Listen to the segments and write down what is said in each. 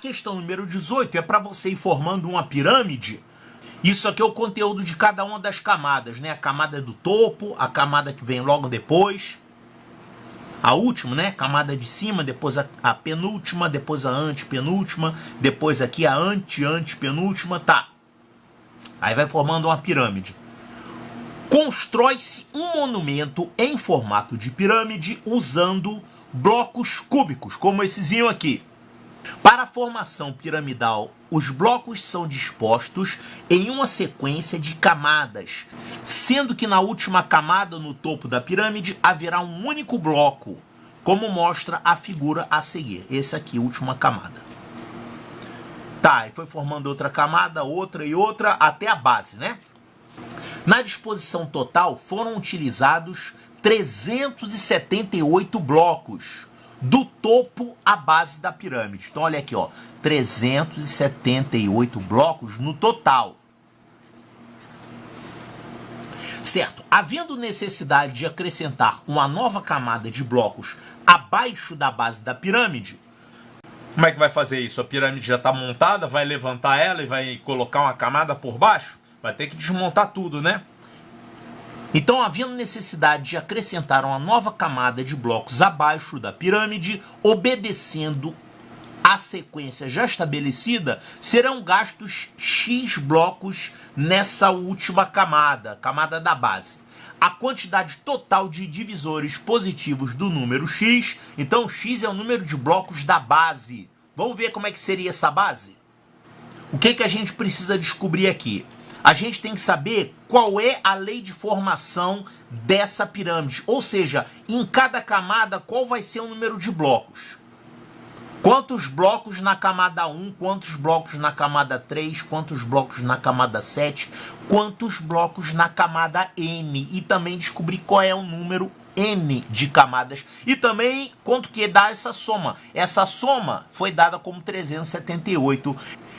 questão número 18 é para você ir formando uma pirâmide. Isso aqui é o conteúdo de cada uma das camadas, né? A camada do topo, a camada que vem logo depois, a última, né? Camada de cima, depois a penúltima, depois a antepenúltima, depois aqui a antepenúltima, tá? Aí vai formando uma pirâmide. Constrói-se um monumento em formato de pirâmide usando blocos cúbicos, como essezinho aqui. Para a formação piramidal, os blocos são dispostos em uma sequência de camadas, sendo que na última camada, no topo da pirâmide, haverá um único bloco, como mostra a figura a seguir. Esse aqui, última camada. Tá, e foi formando outra camada, outra e outra, até a base, né? Na disposição total, foram utilizados 378 blocos, do topo à base da pirâmide. Então olha aqui, ó, 378 blocos no total. Certo, havendo necessidade de acrescentar uma nova camada de blocos abaixo da base da pirâmide, como é que vai fazer isso? A pirâmide já está montada, vai levantar ela e vai colocar uma camada por baixo? Vai ter que desmontar tudo, né? Então, havendo necessidade de acrescentar uma nova camada de blocos abaixo da pirâmide, obedecendo a sequência já estabelecida, serão gastos X blocos nessa última camada, camada da base. A quantidade total de divisores positivos do número X, então X é o número de blocos da base. Vamos ver como é que seria essa base? O que a gente precisa descobrir aqui? A gente tem que saber qual é a lei de formação dessa pirâmide. Ou seja, em cada camada, qual vai ser o número de blocos. Quantos blocos na camada 1, quantos blocos na camada 3, quantos blocos na camada 7, quantos blocos na camada N. E também descobrir qual é o número N de camadas. E também quanto que dá essa soma. Essa soma foi dada como 378.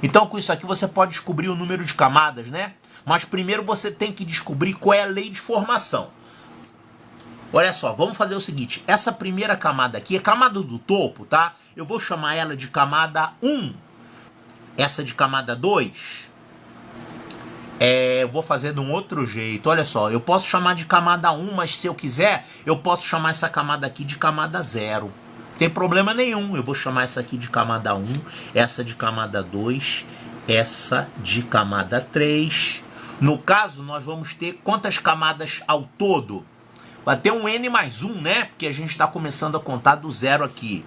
Então, com isso aqui, você pode descobrir o número de camadas, né? Mas primeiro você tem que descobrir qual é a lei de formação. Olha só, vamos fazer o seguinte. Essa primeira camada aqui é camada do topo, tá? Eu vou chamar ela de camada 1. Essa de camada 2. Eu vou fazer de um outro jeito. Olha só, eu posso chamar de camada 1, mas se eu quiser, eu posso chamar essa camada aqui de camada 0. Tem problema nenhum, eu vou chamar essa aqui de camada 1, essa de camada 2, essa de camada 3. No caso, nós vamos ter quantas camadas ao todo? Vai ter um N mais 1, né? Porque a gente está começando a contar do zero aqui.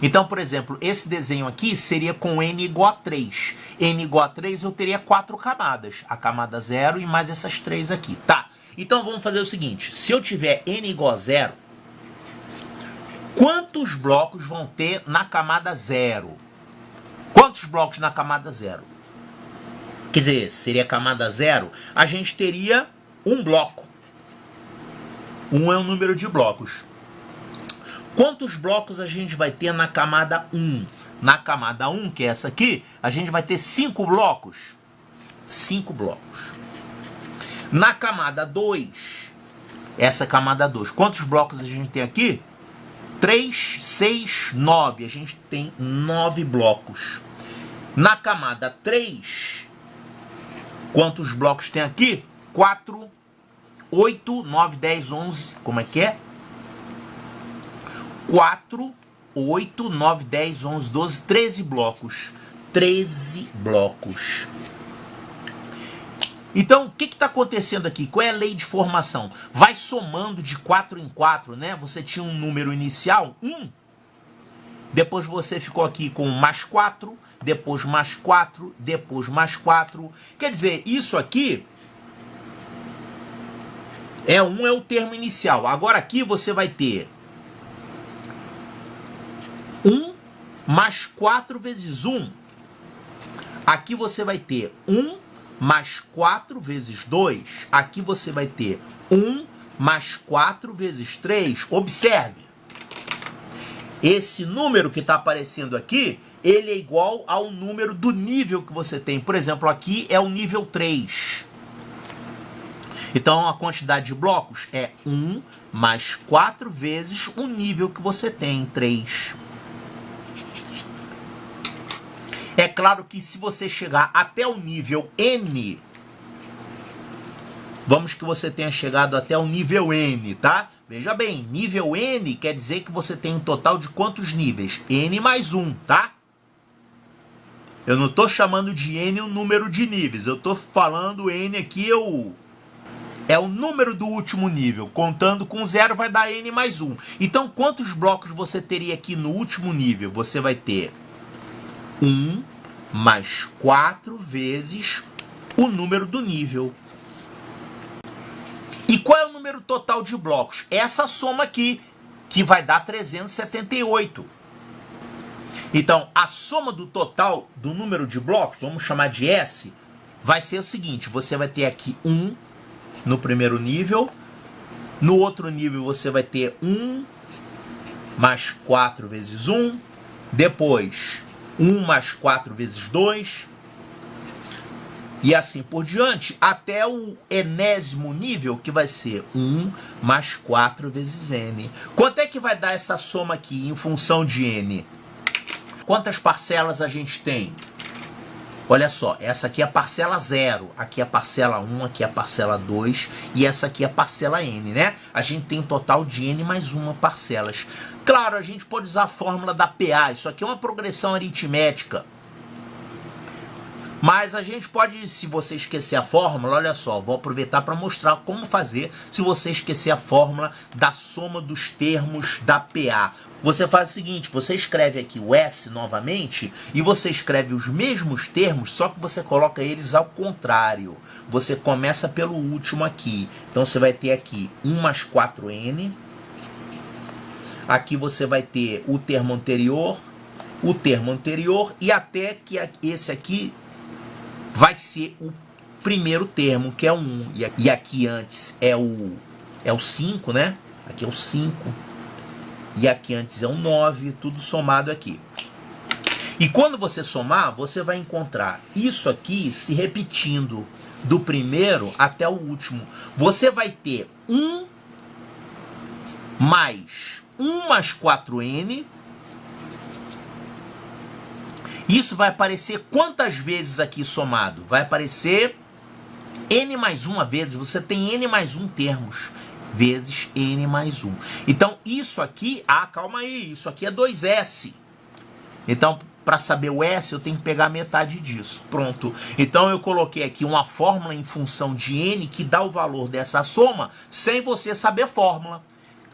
Então, por exemplo, esse desenho aqui seria com N igual a 3. N igual a 3 eu teria 4 camadas. A camada 0 e mais essas 3 aqui, tá? Então vamos fazer o seguinte, se eu tiver N igual a 0, quantos blocos vão ter na camada 0? Quantos blocos na camada 0? Quer dizer, seria a camada 0, a gente teria um bloco. 1 é o número de blocos. Quantos blocos a gente vai ter na camada 1? Na camada 1, que é essa aqui, a gente vai ter 5 blocos. 5 blocos. Na camada 2, essa camada 2, quantos blocos a gente tem aqui? 3, 6, 9. A gente tem 9 blocos. Na camada 3, quantos blocos tem aqui? 4, 8, 9, 10, 11. Como é que é? 4, 8, 9, 10, 11, 12, 13 blocos. 13 blocos. Então, o que está acontecendo aqui? Qual é a lei de formação? Vai somando de 4 em 4, né? Você tinha um número inicial, 1. Depois você ficou aqui com mais 4, depois mais 4, depois mais 4. Quer dizer, isso aqui é 1 é o termo inicial. Agora aqui você vai ter 1 mais 4 vezes 1. Aqui você vai ter 1 mais 4 vezes 2. Aqui você vai ter 1 mais 4 vezes 3. Observe. Esse número que está aparecendo aqui, ele é igual ao número do nível que você tem. Por exemplo, aqui é o nível 3. Então, a quantidade de blocos é 1 mais 4 vezes o nível que você tem, 3. É claro que se você chegar até o nível N, vamos que você tenha chegado até o nível N, tá? Veja bem, nível N quer dizer que você tem um total de quantos níveis? N mais 1, tá? Eu não estou chamando de N o número de níveis, eu estou falando N aqui é o número do último nível. Contando com 0 vai dar N mais 1. Então, quantos blocos você teria aqui no último nível? Você vai ter 1 mais 4 vezes o número do nível. E qual é o número total de blocos? Essa soma aqui, que vai dar 378. Então, a soma do total do número de blocos, vamos chamar de S, vai ser o seguinte. Você vai ter aqui 1 no primeiro nível. No outro nível, você vai ter 1 mais 4 vezes 1. Depois, 1 mais 4 vezes 2. E assim por diante, até o enésimo nível, que vai ser 1 mais 4 vezes N. Quanto é que vai dar essa soma aqui em função de N? Quantas parcelas a gente tem? Olha só, essa aqui é a parcela 0, aqui é a parcela 1, aqui é a parcela 2 e essa aqui é a parcela N, né? A gente tem um total de N mais 1 parcelas. Claro, a gente pode usar a fórmula da PA, isso aqui é uma progressão aritmética. Mas a gente pode, se você esquecer a fórmula, olha só, vou aproveitar para mostrar como fazer se você esquecer a fórmula da soma dos termos da PA. Você faz o seguinte, você escreve aqui o S novamente e você escreve os mesmos termos, só que você coloca eles ao contrário. Você começa pelo último aqui. Então você vai ter aqui 1 mais 4N. Aqui você vai ter o termo anterior e até que esse aqui vai ser o primeiro termo, que é o 1. E aqui antes é o 5, né? Aqui é o 5. E aqui antes é o 9, tudo somado aqui. E quando você somar, você vai encontrar isso aqui se repetindo do primeiro até o último. Você vai ter 1 mais 4N. Isso vai aparecer quantas vezes aqui somado? Vai aparecer N mais 1 vezes. Você tem N mais 1 termos. Vezes N mais 1. Então, isso aqui... Ah, calma aí. Isso aqui é 2S. Então, para saber o S, eu tenho que pegar metade disso. Pronto. Então, eu coloquei aqui uma fórmula em função de N que dá o valor dessa soma sem você saber fórmula.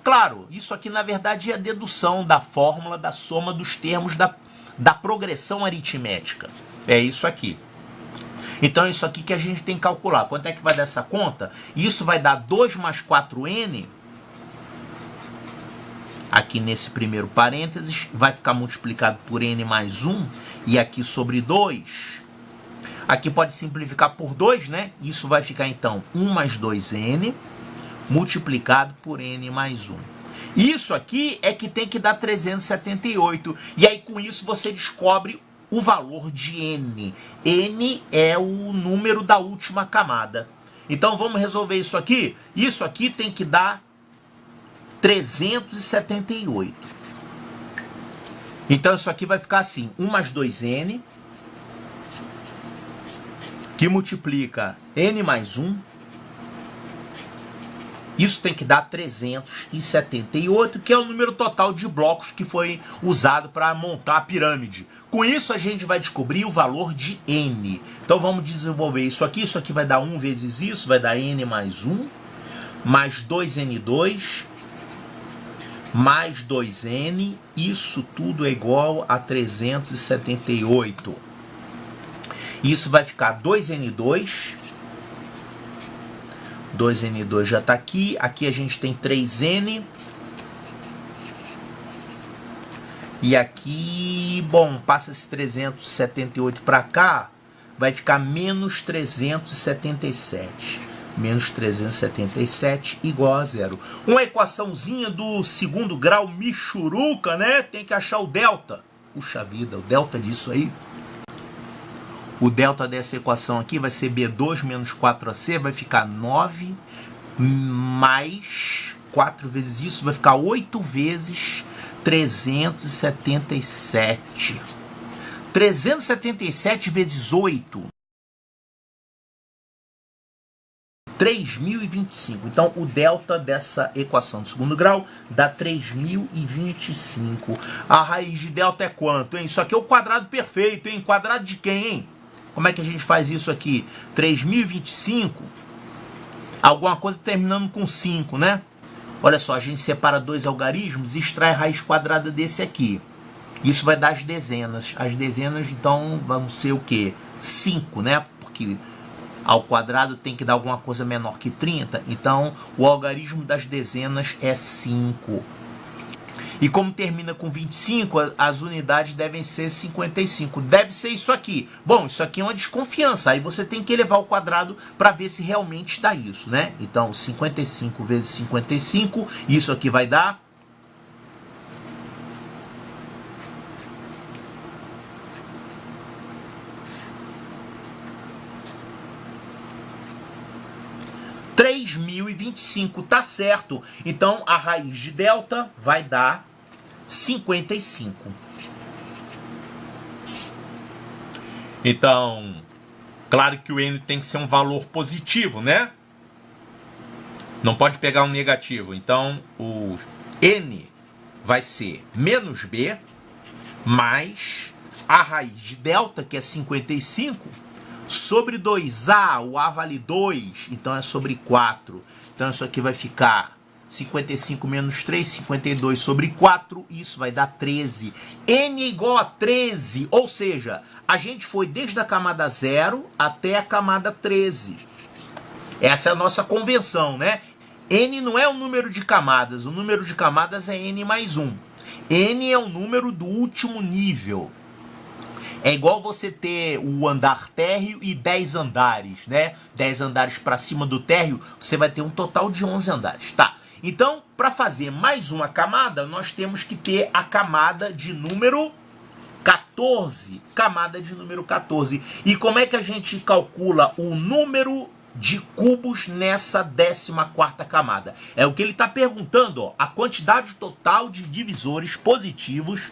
Claro, isso aqui, na verdade, é a dedução da fórmula da soma dos termos da progressão aritmética. É isso aqui. Então é isso aqui que a gente tem que calcular. Quanto é que vai dar essa conta? Isso vai dar 2 mais 4N. Aqui nesse primeiro parênteses. Vai ficar multiplicado por N mais 1. E aqui sobre 2. Aqui pode simplificar por 2, né? Isso vai ficar então 1 mais 2N. Multiplicado por N mais 1. Isso aqui é que tem que dar 378. E aí com isso você descobre o valor de N. N é o número da última camada. Então vamos resolver isso aqui. Isso aqui tem que dar 378. Então isso aqui vai ficar assim. 1 mais 2N. Que multiplica N mais 1. Isso tem que dar 378, que é o número total de blocos que foi usado para montar a pirâmide. Com isso, a gente vai descobrir o valor de N. Então, vamos desenvolver isso aqui. Isso aqui vai dar 1 vezes isso, vai dar N mais 1, mais 2N2, mais 2N. Isso tudo é igual a 378. Isso vai ficar 2N2. 2N2 já está aqui. Aqui a gente tem 3N. E aqui, bom, passa esse 378 para cá, vai ficar menos 377. Menos 377 igual a 0. Uma equaçãozinha do segundo grau michuruca, né? Tem que achar o delta. Puxa vida, o delta disso aí. O delta dessa equação aqui vai ser B2 menos 4AC, vai ficar 9 mais 4 vezes isso, vai ficar 8 vezes 377. 377 vezes 8. 3.025. Então, o delta dessa equação do segundo grau dá 3.025. A raiz de delta é quanto, hein? Isso aqui é o quadrado perfeito, hein? Quadrado de quem, hein? Como é que a gente faz isso aqui? 3.025, alguma coisa terminando com 5, né? Olha só, a gente separa dois algarismos e extrai a raiz quadrada desse aqui. Isso vai dar as dezenas. As dezenas, então, vão ser o quê? 5, né? Porque ao quadrado tem que dar alguma coisa menor que 30. Então, o algarismo das dezenas é 5. E como termina com 25, as unidades devem ser 55. Deve ser isso aqui. Bom, isso aqui é uma desconfiança. Aí você tem que elevar ao quadrado para ver se realmente dá isso, né? Então, 55 vezes 55, isso aqui vai dar... (3.025), tá certo. Então, a raiz de delta vai dar 55. Então, claro que o n tem que ser um valor positivo, né? Não pode pegar um negativo. Então, o n vai ser menos b mais a raiz de delta, que é 55, sobre 2a, o a vale 2, então é sobre 4. Então isso aqui vai ficar 55 menos 3, 52 sobre 4, isso vai dar 13. N é igual a 13, ou seja, a gente foi desde a camada 0 até a camada 13. Essa é a nossa convenção, né? N não é o número de camadas, o número de camadas é N mais 1. N é o número do último nível. É igual você ter o andar térreo e 10 andares, né? 10 andares para cima do térreo, você vai ter um total de 11 andares. Tá. Então, para fazer mais uma camada, nós temos que ter a camada de número 14. Camada de número 14. E como é que a gente calcula o número de cubos nessa 14ª camada? É o que ele está perguntando, ó. A quantidade total de divisores positivos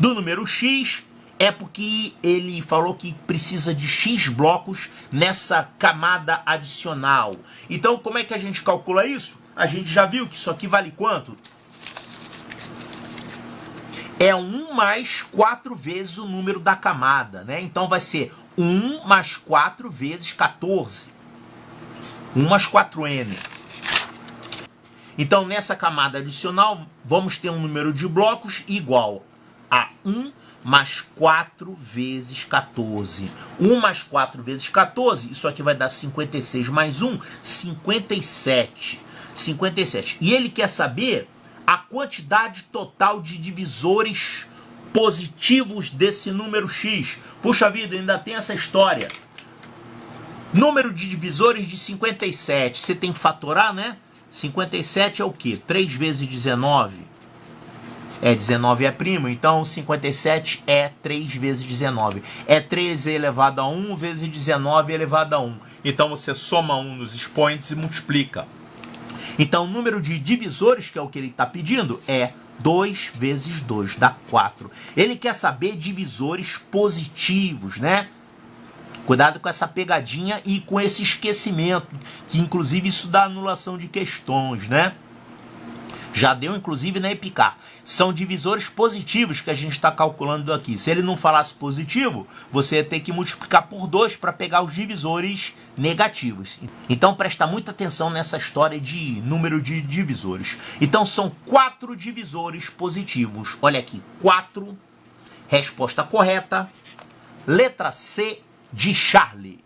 do número x é porque ele falou que precisa de x blocos nessa camada adicional. Então, como é que a gente calcula isso? A gente já viu que isso aqui vale quanto? É 1 mais 4 vezes o número da camada, né? Então, vai ser 1 mais 4 vezes 14. 1 mais 4n. Então, nessa camada adicional, vamos ter um número de blocos igual a 1 mais 4 vezes 14. 1 mais 4 vezes 14, isso aqui vai dar 56 mais 1, 57. 57. E ele quer saber a quantidade total de divisores positivos desse número x. Puxa vida, ainda tem essa história. Número de divisores de 57. Você tem que fatorar, né? 57 é o quê? 3 vezes 19. 19 é primo, então 57 é 3 vezes 19. É 13 elevado a 1 vezes 19 elevado a 1. Então você soma 1 nos expoentes e multiplica. Então o número de divisores, que é o que ele está pedindo, é 2 vezes 2, dá 4. Ele quer saber divisores positivos, né? Cuidado com essa pegadinha e com esse esquecimento, que inclusive isso dá anulação de questões, né? Já deu, inclusive, na EPICAR. São divisores positivos que a gente está calculando aqui. Se ele não falasse positivo, você ia ter que multiplicar por 2 para pegar os divisores negativos. Então, presta muita atenção nessa história de número de divisores. Então, são 4 divisores positivos. Olha aqui, 4. Resposta correta. Letra C de Charlie.